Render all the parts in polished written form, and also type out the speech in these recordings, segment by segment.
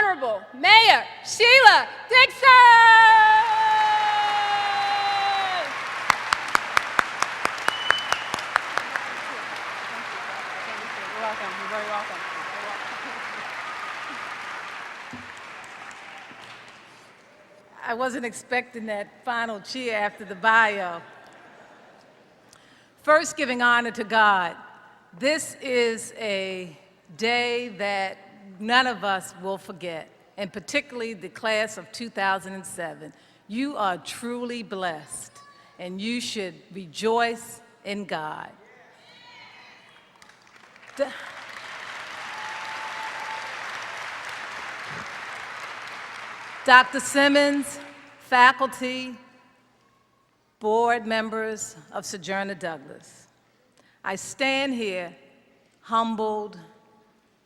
Honorable Mayor Sheila Dixon! You're welcome. You're very welcome. I wasn't expecting that final cheer after the bio. First, giving honor to God. This is a day that none of us will forget, and particularly the class of 2007. You are truly blessed, and you should rejoice in God. Dr. Simmons, faculty, board members of Sojourner-Douglass, I stand here humbled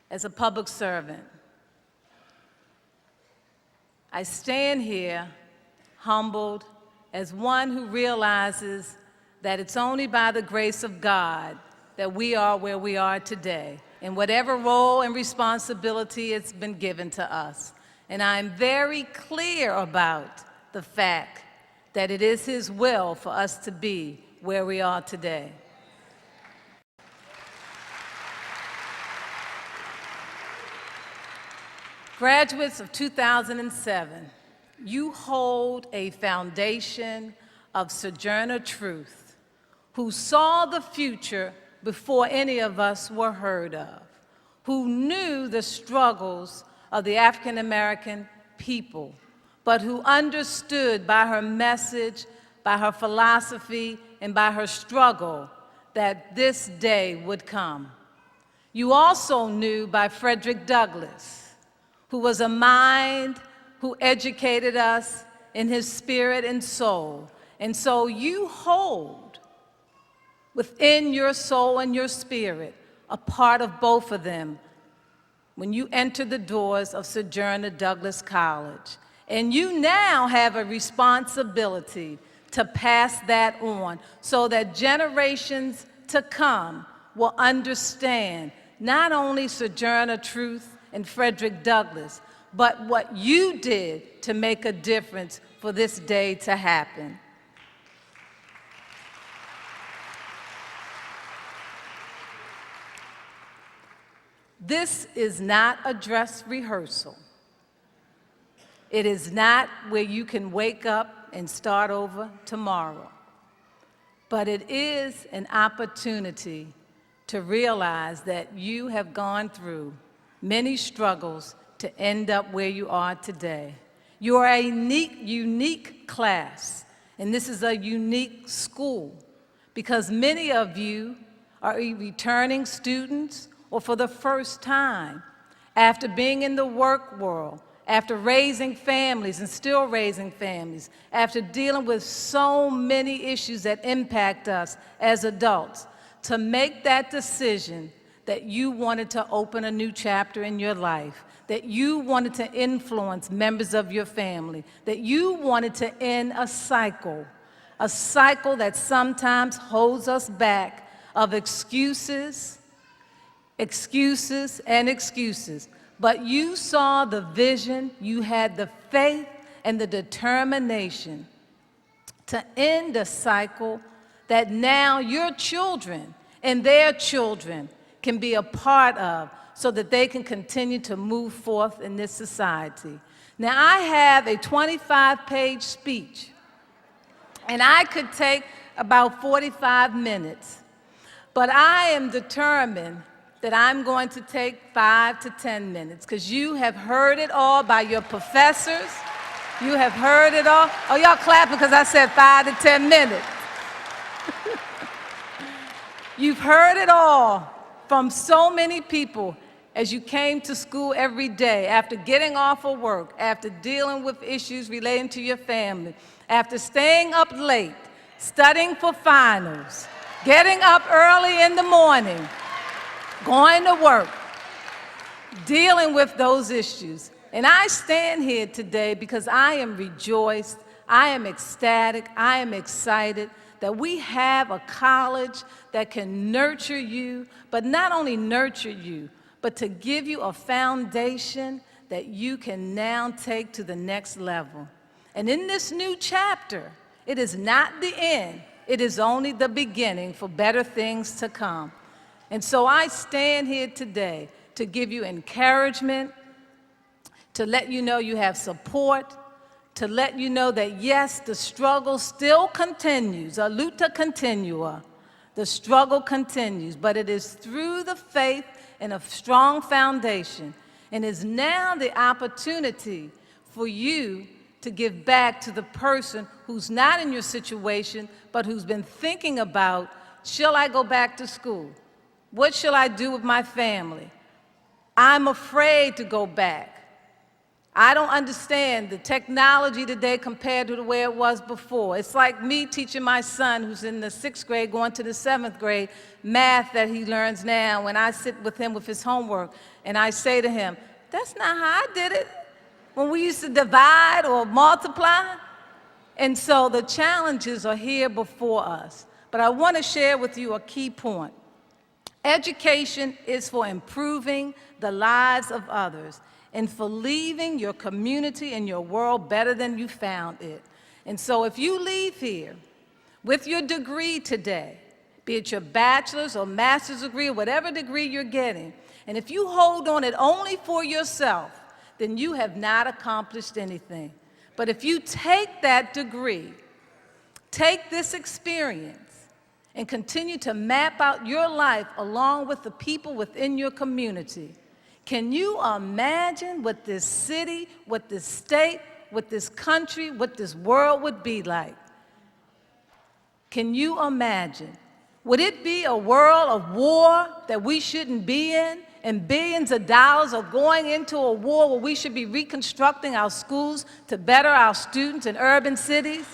as a public servant. I stand here humbled as one who realizes that it's only by the grace of God that we are where we are today, in whatever role and responsibility it's been given to us. And I'm very clear about the fact that it is His will for us to be where we are today. Graduates of 2007, you hold a foundation of Sojourner truth, who saw the future before any of us were heard of, who knew the struggles of the African American people, but who understood by her message, by her philosophy, and by her struggle that this day would come. You also knew by Frederick Douglass, who was a mind who educated us in his spirit and soul. And so you hold within your soul and your spirit a part of both of them when you enter the doors of Sojourner-Douglass College. And you now have a responsibility to pass that on so that generations to come will understand not only Sojourner truth and Frederick Douglass, but what you did to make a difference for this day to happen. This is not a dress rehearsal. It is not where you can wake up and start over tomorrow. But it is an opportunity to realize that you have gone through many struggles to end up where you are today. You are a unique class, and this is a unique school because many of you are returning students or for the first time after being in the work world, after raising families and still raising families, after dealing with so many issues that impact us as adults, to make that decision that you wanted to open a new chapter in your life, that you wanted to influence members of your family, that you wanted to end a cycle that sometimes holds us back of excuses, and excuses. But you saw the vision, you had the faith and the determination to end a cycle that now your children and their children can be a part of so that they can continue to move forth in this society. Now, I have a 25-page speech, and I could take about 45 minutes, but I am determined that I'm going to take 5 to 10 minutes because you have heard it all by your professors. You have heard it all. Oh, y'all clapping because I said 5 to 10 minutes. You've heard it all from so many people as you came to school every day, after getting off of work, after dealing with issues relating to your family, after staying up late, studying for finals, getting up early in the morning, going to work, dealing with those issues. And I stand here today because I am rejoiced, I am ecstatic, I am excited that we have a college that can nurture you, but not only nurture you, but to give you a foundation that you can now take to the next level. And in this new chapter, it is not the end, it is only the beginning for better things to come. And so I stand here today to give you encouragement, to let you know you have support, to let you know that yes, the struggle still continues, a luta continua. The struggle continues, but it is through the faith and a strong foundation, and is now the opportunity for you to give back to the person who's not in your situation, but who's been thinking about, shall I go back to school? What shall I do with my family? I'm afraid to go back. I don't understand the technology today compared to the way it was before. It's like me teaching my son, who's in the 6th grade, going to the 7th grade, math that he learns now. When I sit with him with his homework, and I say to him, that's not how I did it when we used to divide or multiply. And so the challenges are here before us. But I want to share with you a key point. Education is for improving the lives of others and for leaving your community and your world better than you found it. And so if you leave here with your degree today, be it your bachelor's or master's degree or whatever degree you're getting, and if you hold on it only for yourself, then you have not accomplished anything. But if you take that degree, take this experience, and continue to map out your life along with the people within your community, can you imagine what this city, what this state, what this country, what this world would be like? Can you imagine? Would it be a world of war that we shouldn't be in, and billions of dollars are going into a war where we should be reconstructing our schools to better our students in urban cities?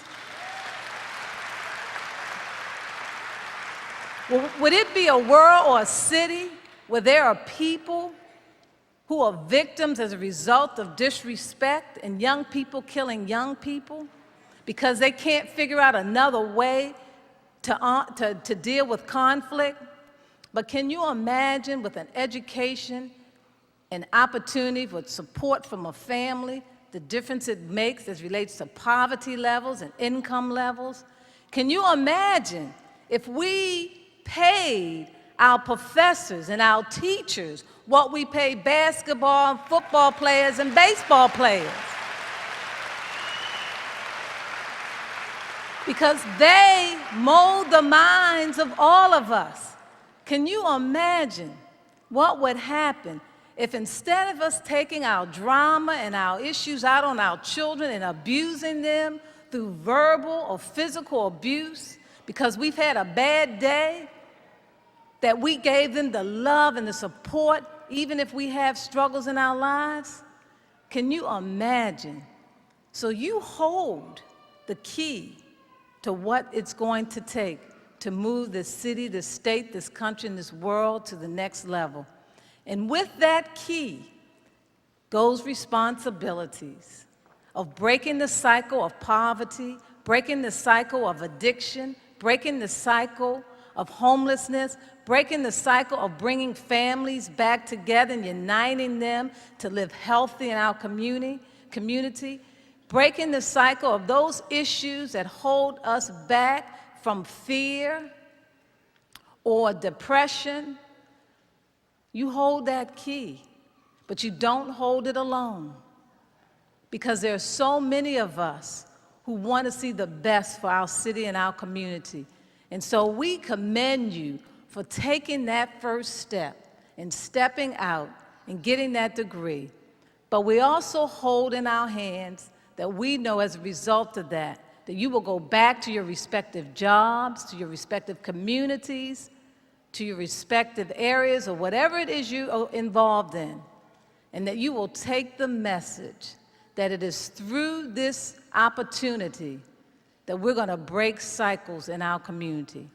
Would it be a world or a city where there are people who are victims as a result of disrespect and young people killing young people because they can't figure out another way to deal with conflict? But can you imagine, with an education and opportunity with support from a family, the difference it makes as relates to poverty levels and income levels? Can you imagine if we paid our professors and our teachers what we pay basketball and football players and baseball players? Because they mold the minds of all of us. Can you imagine what would happen if, instead of us taking our drama and our issues out on our children and abusing them through verbal or physical abuse because we've had a bad day, that we gave them the love and the support even if we have struggles in our lives? Can you imagine? So you hold the key to what it's going to take to move this city, this state, this country, and this world to the next level. And with that key goes responsibilities of breaking the cycle of poverty, breaking the cycle of addiction, breaking the cycle of homelessness, breaking the cycle of bringing families back together and uniting them to live healthy in our community, breaking the cycle of those issues that hold us back from fear or depression. You hold that key, but you don't hold it alone, because there are so many of us who want to see the best for our city and our community. And so we commend you for taking that first step and stepping out and getting that degree. But we also hold in our hands that we know as a result of that you will go back to your respective jobs, to your respective communities, to your respective areas, or whatever it is you are involved in, and that you will take the message that it is through this opportunity that we're going to break cycles in our community.